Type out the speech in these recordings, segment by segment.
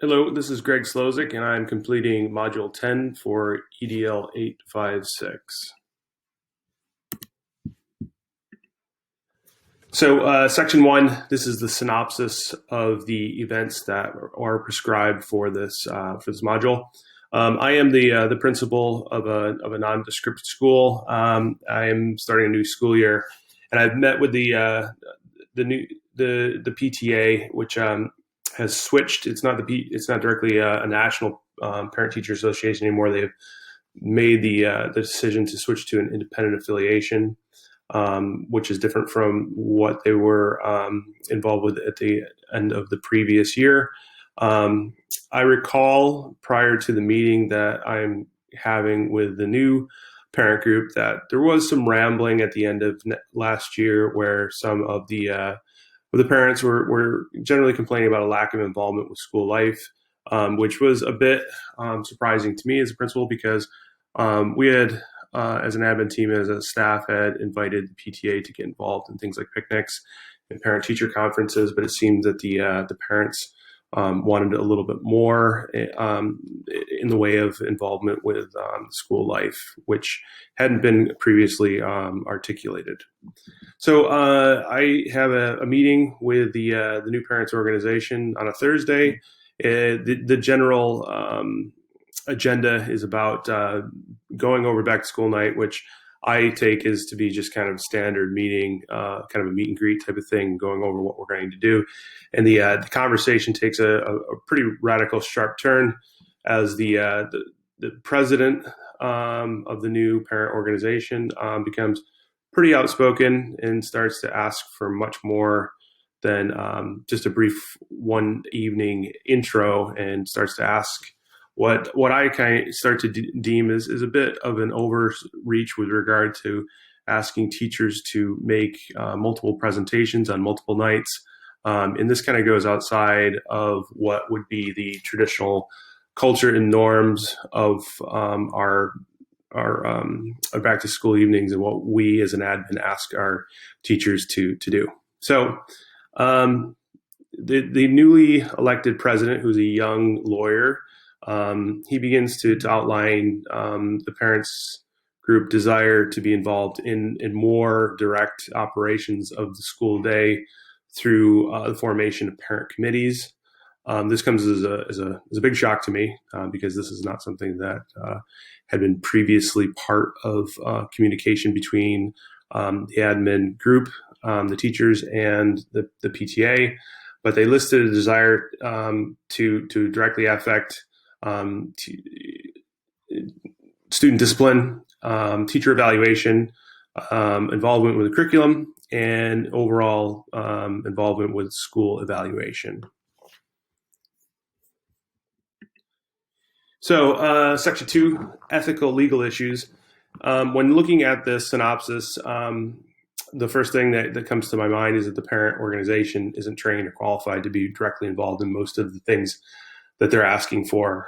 Hello, this is Greg Slozik, and I'm completing Module 10 for EDL 856. So Section 1, this is the synopsis of the events that are prescribed for this module. I am the principal of a nondescript school. I am starting a new school year, and I've met with the PTA, which has switched. It's not directly a national parent teacher association anymore. They've made the decision to switch to an independent affiliation, which is different from what they were involved with at the end of the previous year. I recall prior to the meeting that I'm having with the new parent group that there was some rambling at the end of last year where some of the parents were generally complaining about a lack of involvement with school life, which was a bit surprising to me as a principal because we had, as an admin team, as a staff, had invited the PTA to get involved in things like picnics and parent-teacher conferences, but it seemed that the parents wanted a little bit more in the way of involvement with school life, which hadn't been previously articulated. So I have a meeting with the new parents organization on a Thursday. The general agenda is about going over back to school night, which I take is to be just kind of standard meeting, kind of a meet and greet type of thing, going over what we're going to do. And the conversation takes a pretty radical, sharp turn as the president of the new parent organization becomes pretty outspoken and starts to ask for much more than just a brief one evening intro, and starts to ask what I kind of start to deem is a bit of an overreach with regard to asking teachers to make multiple presentations on multiple nights. And this kind of goes outside of what would be the traditional culture and norms of our back to school evenings and what we as an admin ask our teachers to do. So the newly elected president, who's a young lawyer, he begins to outline the parents group desire to be involved in more direct operations of the school day through the formation of parent committees. This comes as a big shock to me because this is not something that had been previously part of communication between the admin group, the teachers, and the PTA. But they listed a desire to directly affect student discipline, teacher evaluation, involvement with the curriculum, and overall involvement with school evaluation. So Section 2, ethical legal issues. When looking at this synopsis, the first thing that comes to my mind is that the parent organization isn't trained or qualified to be directly involved in most of the things that they're asking for.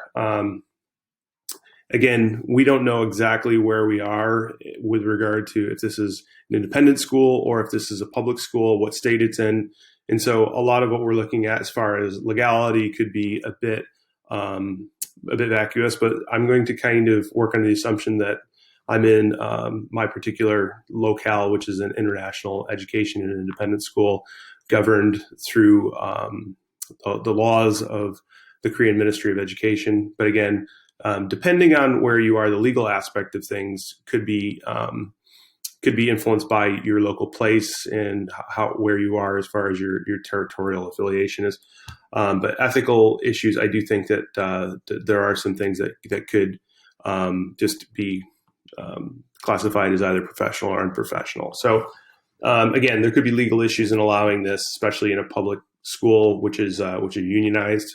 Again, we don't know exactly where we are with regard to if this is an independent school or if this is a public school, what state it's in. And so a lot of what we're looking at as far as legality could be a bit vacuous, but I'm going to kind of work on the assumption that I'm in my particular locale, which is an international education and independent school governed through the laws of the Korean Ministry of Education. But again, depending on where you are, the legal aspect of things could be influenced by your local place and where you are as far as your territorial affiliation is. But ethical issues, I do think that there are some things that could just be classified as either professional or unprofessional. So again, there could be legal issues in allowing this, especially in a public school, which is unionized.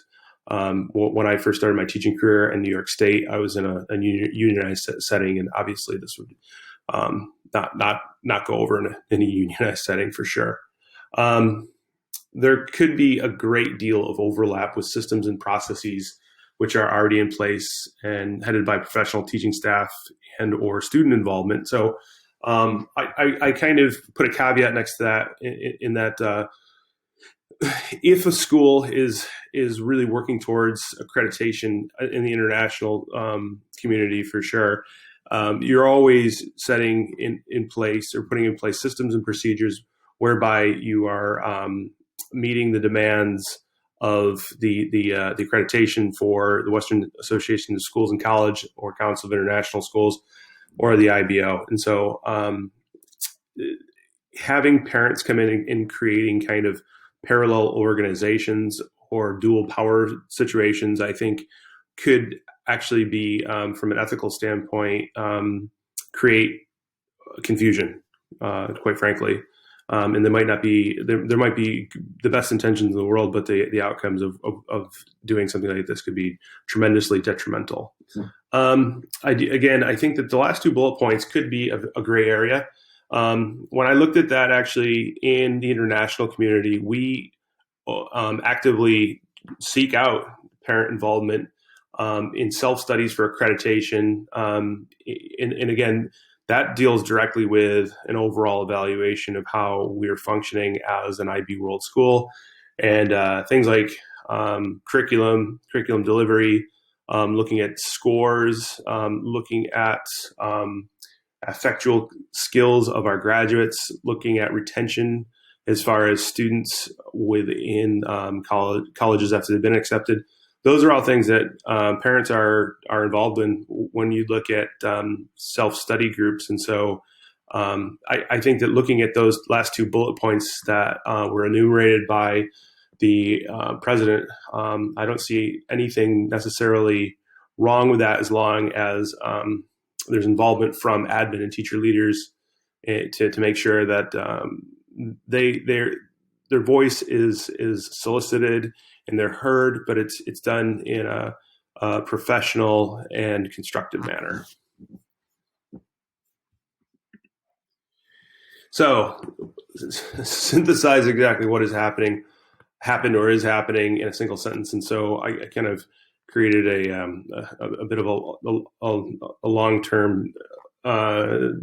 When I first started my teaching career in New York State, I was in a unionized setting, and obviously this would not go over in a unionized setting for sure. There could be a great deal of overlap with systems and processes which are already in place and headed by professional teaching staff and or student involvement. So I kind of put a caveat next to that in that if a school is really working towards accreditation in the international community, for sure, you're always setting in place or putting in place systems and procedures whereby you are meeting the demands of the accreditation for the Western Association of Schools and College or Council of International Schools or the IBO. And so having parents come in and creating kind of parallel organizations or dual power situations, I think could actually be, from an ethical standpoint, create confusion, quite frankly. And there might not be, there might be the best intentions in the world, but the outcomes of doing something like this could be tremendously detrimental. I think that the last two bullet points could be a gray area. When I looked at that, actually, in the international community, we actively seek out parent involvement in self-studies for accreditation. And again, that deals directly with an overall evaluation of how we're functioning as an IB World School, and things like curriculum delivery, looking at scores, looking at affectual skills of our graduates, looking at retention as far as students within colleges after they've been accepted. Those are all things that parents are involved in when you look at self-study groups. And so I think that looking at those last two bullet points that were enumerated by the president, I don't see anything necessarily wrong with that, as long as there's involvement from admin and teacher leaders to make sure that their voice is solicited and they're heard, but it's done in a professional and constructive manner. So, synthesize exactly what happened or is happening in a single sentence. And so I kind of created a bit of a long-term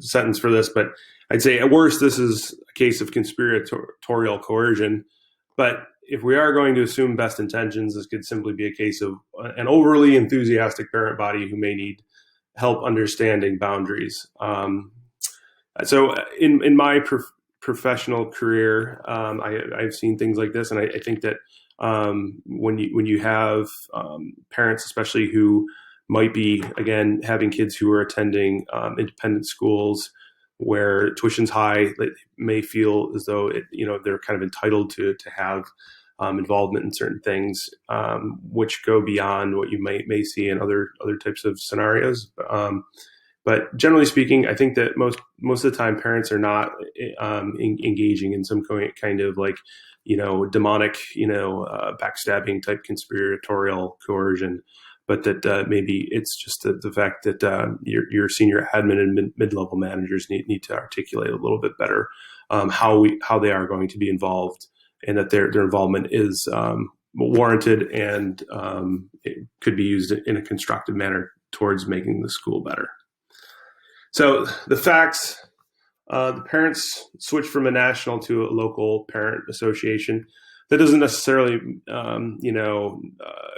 sentence for this, but I'd say at worst, this is a case of conspiratorial coercion. But if we are going to assume best intentions, this could simply be a case of an overly enthusiastic parent body who may need help understanding boundaries. So in my professional career, I've seen things like this, and I think that when you have parents, especially who might be, again, having kids who are attending independent schools where tuition's high, they may feel as though they're kind of entitled to have involvement in certain things, which go beyond what you may see in other types of scenarios. But generally speaking, I think that most of the time parents are not engaging in some kind of like, demonic, backstabbing type conspiratorial coercion, but that maybe it's just the fact that your senior admin and mid-level managers need to articulate a little bit better how they are going to be involved, and that their involvement is warranted and it could be used in a constructive manner towards making the school better. So the facts, the parents switched from a national to a local parent association. That doesn't necessarily,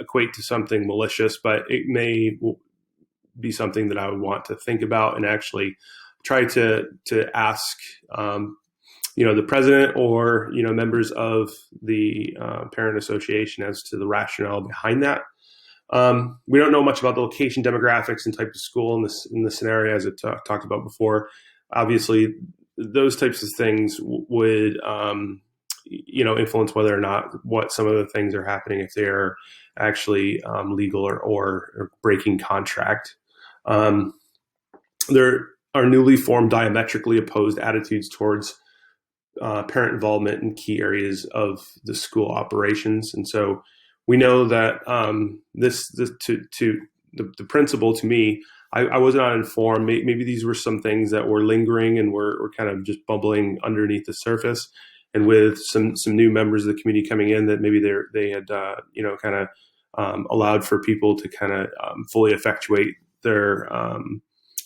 equate to something malicious, but it may be something that I would want to think about and actually try to ask, the president or, members of the parent association as to the rationale behind that. We don't know much about the location, demographics, and type of school in this scenario, as I talked about before. Obviously, those types of things would, influence whether or not what some of the things are happening, if they are actually legal or breaking contract. There are newly formed diametrically opposed attitudes towards parent involvement in key areas of the school operations, and so we know that the principal, to me, I was not informed. Maybe these were some things that were lingering and were kind of just bubbling underneath the surface. And with some new members of the community coming in, that maybe they had allowed for people to kind of fully effectuate their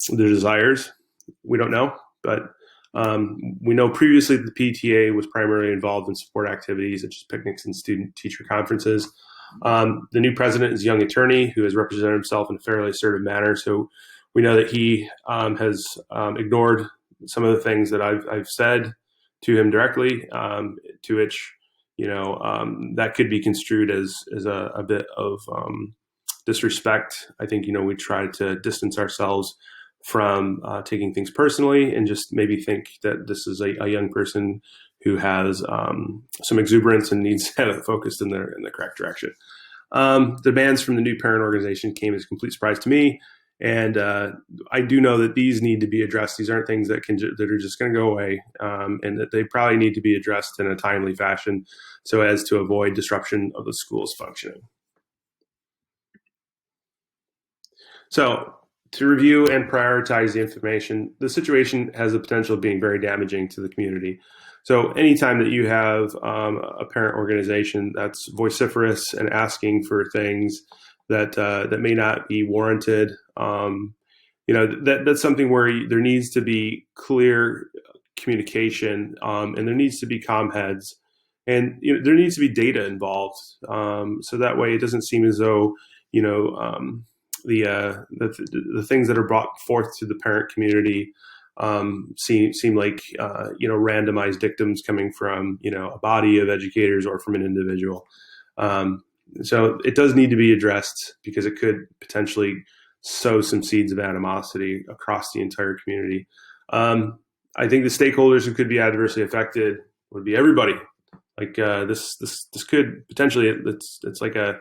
desires. We don't know, but We know previously that the PTA was primarily involved in support activities such as picnics and student-teacher conferences. The new president is a young attorney who has represented himself in a fairly assertive manner. So we know that he has ignored some of the things that I've said to him directly, to which, that could be construed as a bit of disrespect. I think, we try to distance ourselves from taking things personally and just maybe think that this is a young person who has some exuberance and needs to have it focused in the correct direction. The demands from the new parent organization came as a complete surprise to me. And I do know that these need to be addressed. These aren't things that are just going to go away, and that they probably need to be addressed in a timely fashion so as to avoid disruption of the school's functioning. So to review and prioritize the information, the situation has the potential of being very damaging to the community. So anytime that you have a parent organization that's vociferous and asking for things that may not be warranted, that's something where there needs to be clear communication, and there needs to be comm heads, and there needs to be data involved, so that way it doesn't seem as though the things that are brought forth to the parent community seem like randomized dictums coming from a body of educators or from an individual. So it does need to be addressed because it could potentially sow some seeds of animosity across the entire community. I think the stakeholders who could be adversely affected would be everybody. Like this could potentially, it's like a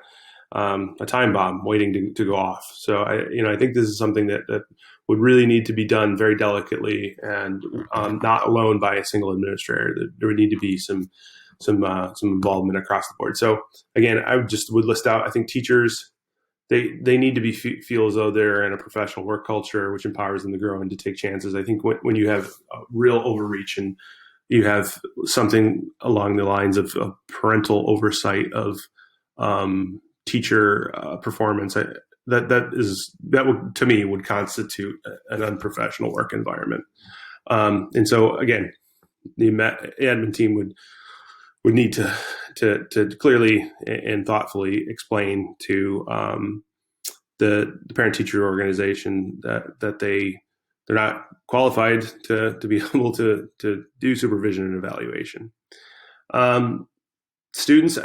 time bomb waiting to go off. So I think this is something that would really need to be done very delicately and not alone by a single administrator. There would need to be some involvement across the board. So again, I would list out, I think teachers, they need to feel as though they're in a professional work culture, which empowers them to grow and to take chances. I think when you have a real overreach and you have something along the lines of parental oversight of teacher performance, that would, to me, would constitute an unprofessional work environment. And so again, the admin team would need to clearly and thoughtfully explain to the parent teacher organization that they're not qualified to be able to do supervision and evaluation. Students,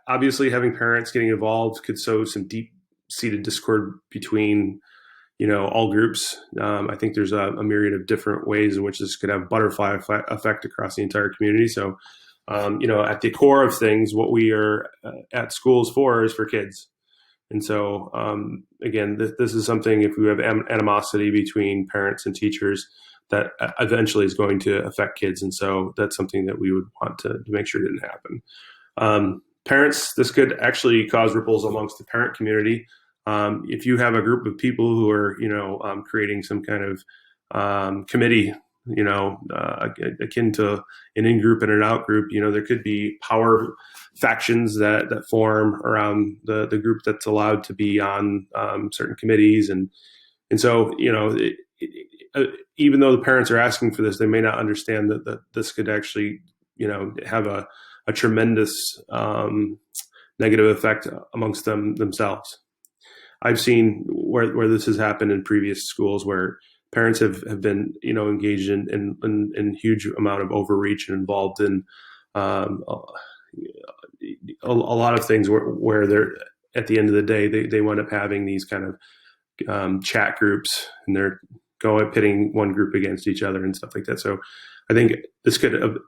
obviously, having parents getting involved could sow some deep-seated discord between all groups. I think there's a myriad of different ways in which this could have butterfly effect across the entire community. So at the core of things, what we are at schools for is for kids. And so, again, this is something, if we have animosity between parents and teachers, that eventually is going to affect kids. And so that's something that we would want to make sure didn't happen. Parents, this could actually cause ripples amongst the parent community. If you have a group of people who are, creating some kind of committee, akin to an in-group and an out-group, there could be power factions that form around the group that's allowed to be on certain committees. And so, even though the parents are asking for this, they may not understand that this could actually, have a tremendous negative effect amongst themselves. I've seen where this has happened in previous schools where parents have been, engaged in huge amount of overreach and involved in a lot of things where they're, at the end of the day, they wind up having these kind of chat groups, and they're pitting one group against each other and stuff like that. So I think this could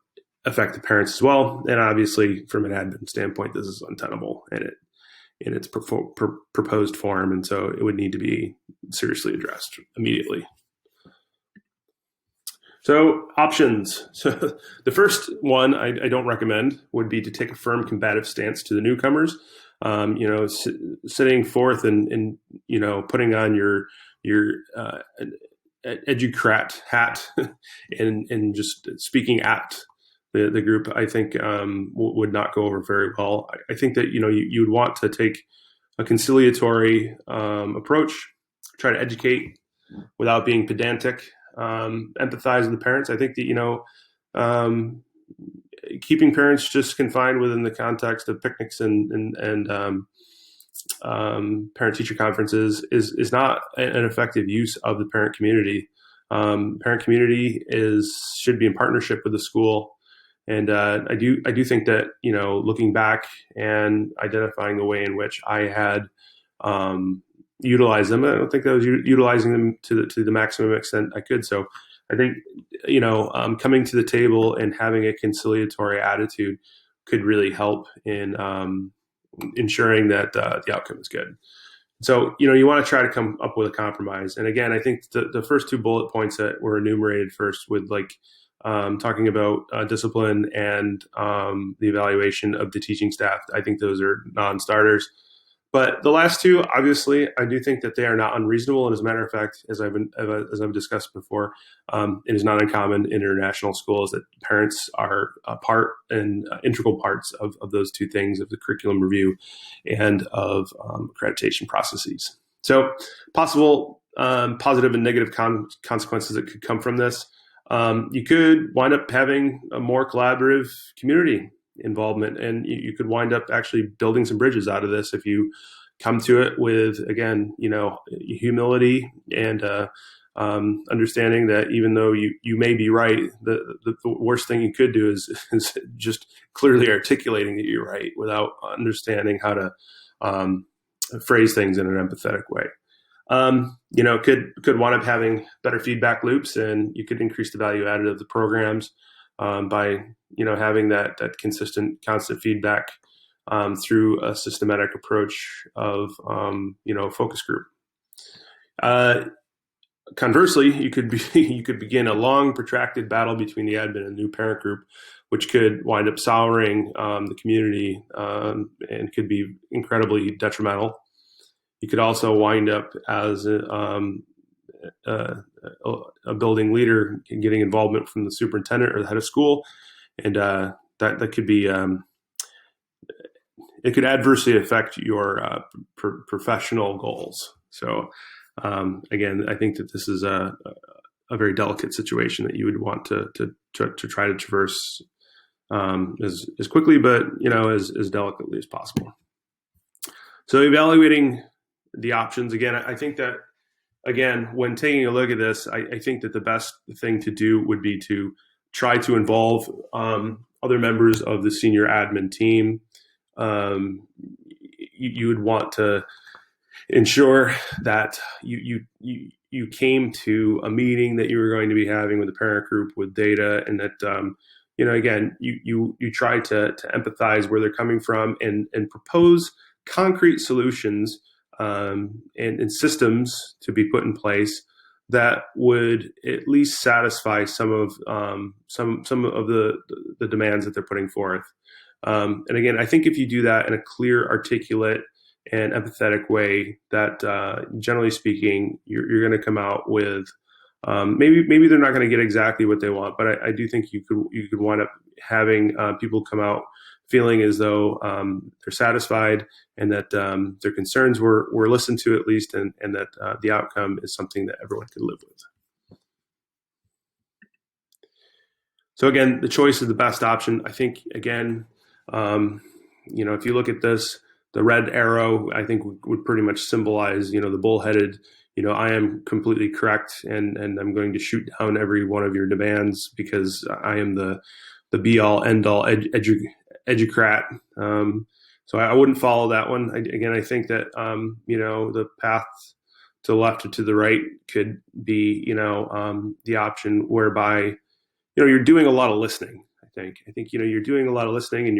affect the parents as well. And obviously, from an admin standpoint, this is untenable in its proposed form. And so it would need to be seriously addressed immediately. So options. So the first one I don't recommend would be to take a firm combative stance to the newcomers. Sitting forth and putting on your educrat hat and just speaking at the group, I think would not go over very well. I think that you would want to take a conciliatory approach, try to educate without being pedantic. empathize with the parents. I think that, keeping parents just confined within the context of picnics and parent-teacher conferences is not an effective use of the parent community. Parent community should be in partnership with the school, and I do think that looking back and identifying the way in which I had utilized them, I don't think I was utilizing them to the maximum extent I could. So I think coming to the table and having a conciliatory attitude could really help in ensuring that the outcome is good. So, you want to try to come up with a compromise. And again, I think the first two bullet points that were enumerated first with talking about discipline and the evaluation of the teaching staff, I think those are non-starters. But the last two, obviously, I do think that they are not unreasonable. And as a matter of fact, as I've discussed before, it is not uncommon in international schools that parents are a part and integral parts of those two things, of the curriculum review and of accreditation processes. So possible positive and negative consequences that could come from this. You could wind up having a more collaborative community involvement, and you could wind up actually building some bridges out of this if you come to it with, again, humility and understanding that even though you may be right, the worst thing you could do is just clearly articulating that you're right without understanding how to phrase things in an empathetic way. Could wind up having better feedback loops, and you could increase the value added of the programs by having that consistent, constant feedback through a systematic approach of focus group. Conversely, you could begin a long, protracted battle between the admin and new parent group, which could wind up souring the community and could be incredibly detrimental. You could also wind up as a building leader getting involvement from the superintendent or the head of school, and that could be it could adversely affect your professional goals. So again, I think that this is a very delicate situation that you would want to try to traverse as quickly, but as delicately as possible. So evaluating the options, again, I think that, again, when taking a look at this, I think that the best thing to do would be to try to involve other members of the senior admin team. You would want to ensure that you came to a meeting that you were going to be having with the parent group with data, and that again, you try to empathize where they're coming from and propose concrete solutions and systems to be put in place that would at least satisfy some of the demands that they're putting forth. And again, I think if you do that in a clear, articulate, and empathetic way, that generally speaking, you're going to come out with maybe they're not going to get exactly what they want, but I do think you could wind up having people come out feeling as though they're satisfied and that their concerns were listened to at least, and that the outcome is something that everyone can live with. So again, the choice is the best option. I think, again, if you look at this, the red arrow, I think, would pretty much symbolize, the bullheaded, I am completely correct, and I'm going to shoot down every one of your demands because I am the be all end all educrat. So I wouldn't follow that one. I think that, the path to the left or to the right could be, the option whereby, you're doing a lot of listening. I think, you're doing a lot of listening, and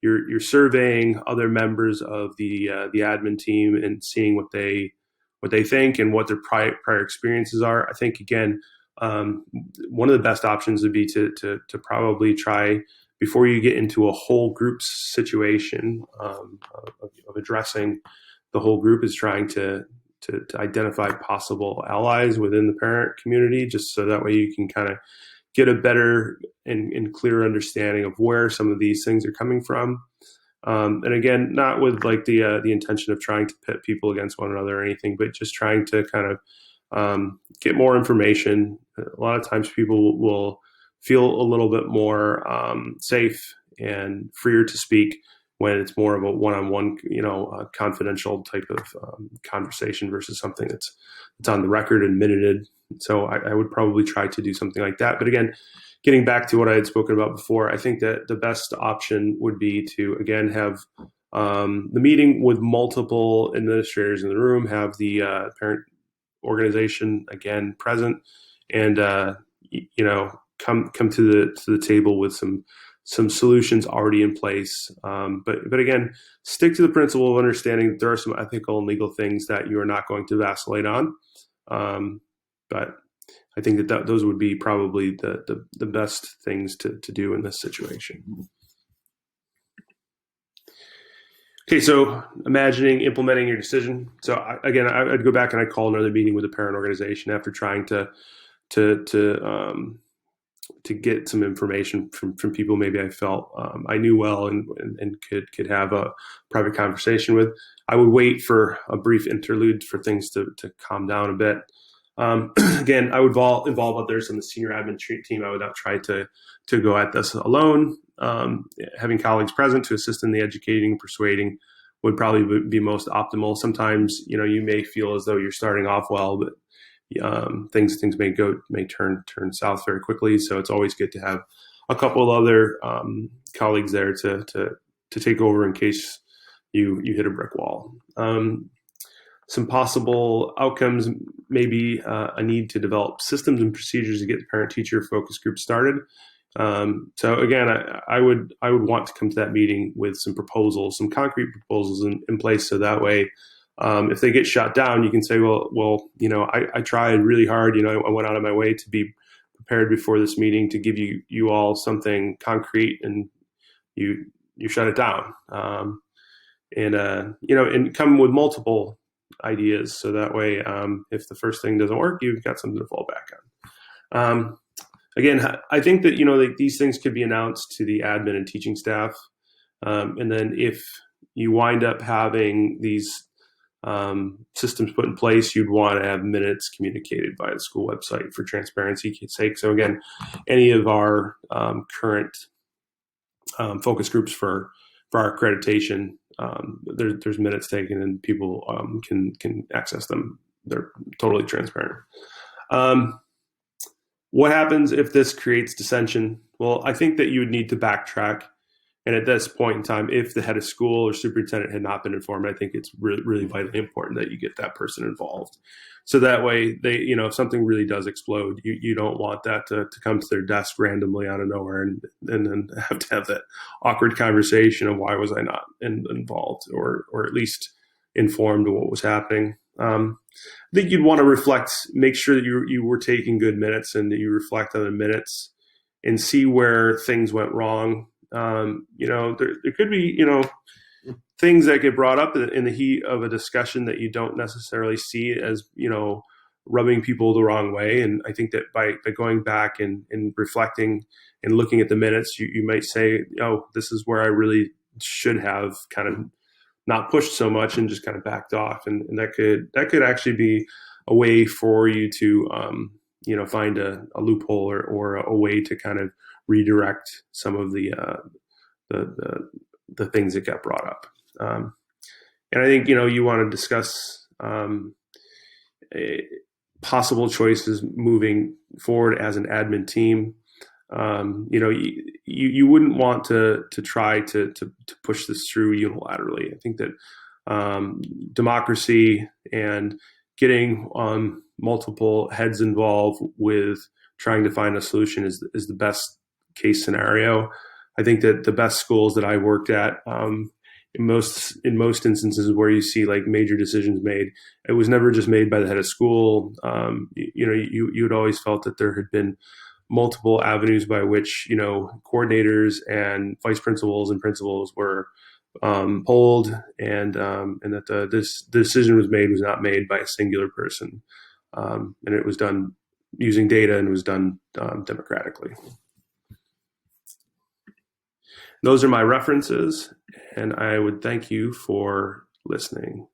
you're surveying other members of the admin team and seeing what they think and what their prior experiences are. I think, again, one of the best options would be to probably try, before you get into a whole group situation of addressing the whole group, is trying to identify possible allies within the parent community, just so that way you can kind of get a better and clearer understanding of where some of these things are coming from. And again, not with the intention of trying to pit people against one another or anything, but just trying to kind of get more information. A lot of times people will feel a little bit more safe and freer to speak when it's more of a one-on-one, confidential type of conversation versus something that's on the record and minuted. So I would probably try to do something like that. But again, getting back to what I had spoken about before, I think that the best option would be to, again, have the meeting with multiple administrators in the room, have the parent organization again present, and come to the table with some solutions already in place. But again, stick to the principle of understanding that there are some ethical and legal things that you are not going to vacillate on. But I think that those would be probably the best things to do in this situation. Okay, so implementing your decision. So I'd go back and I'd call another meeting with the parent organization after trying to get some information from people maybe I felt I knew well and could have a private conversation with. I would wait for a brief interlude for things to calm down a bit. Again, I would involve others on the senior admin team. I would not try to go at this alone. Having colleagues present to assist in the educating and persuading would probably be most optimal. Sometimes, you may feel as though you're starting off well, but things may turn south very quickly. So it's always good to have a couple of other colleagues there to take over in case you hit a brick wall. Some possible outcomes may be a need to develop systems and procedures to get the parent-teacher focus group started. So again, I would want to come to that meeting with some proposals, some concrete proposals in place, so that way, if they get shot down, you can say, well, I tried really hard. I went out of my way to be prepared before this meeting to give you all something concrete, and you shut it down. And come with multiple ideas, so that way, if the first thing doesn't work, you've got something to fall back on. Again, I think that these things could be announced to the admin and teaching staff, and then if you wind up having these systems put in place, you'd want to have minutes communicated by the school website for transparency's sake. So again, any of our current focus groups for our accreditation, there's minutes taken and people can access them. They're totally transparent. What happens if this creates dissension? Well, I think that you would need to backtrack. And at this point in time, if the head of school or superintendent had not been informed, I think it's really vitally important that you get that person involved. So that way, if something really does explode, you don't want that to come to their desk randomly out of nowhere and then have to have that awkward conversation of why was I not involved or at least informed of what was happening. I think you'd want to make sure that you were taking good minutes and that you reflect on the minutes and see where things went wrong. There could be, things that get brought up in the heat of a discussion that you don't necessarily see as, rubbing people the wrong way. And I think that by going back and reflecting and looking at the minutes, you might say, oh, this is where I really should have kind of not pushed so much and just kind of backed off. And that could actually be a way for you to, find a loophole or a way to kind of redirect some of the things that got brought up. And I think, you want to discuss possible choices moving forward as an admin team. You wouldn't want to try to push this through unilaterally. I think that democracy and getting multiple heads involved with trying to find a solution is the best case scenario. I think that the best schools that I worked at, in most instances where you see like major decisions made, it was never just made by the head of school. You'd always felt that there had been multiple avenues by which, coordinators and vice principals and principals were polled, and that the decision was not made by a singular person, and it was done using data and it was done democratically. Those are my references, and I would thank you for listening.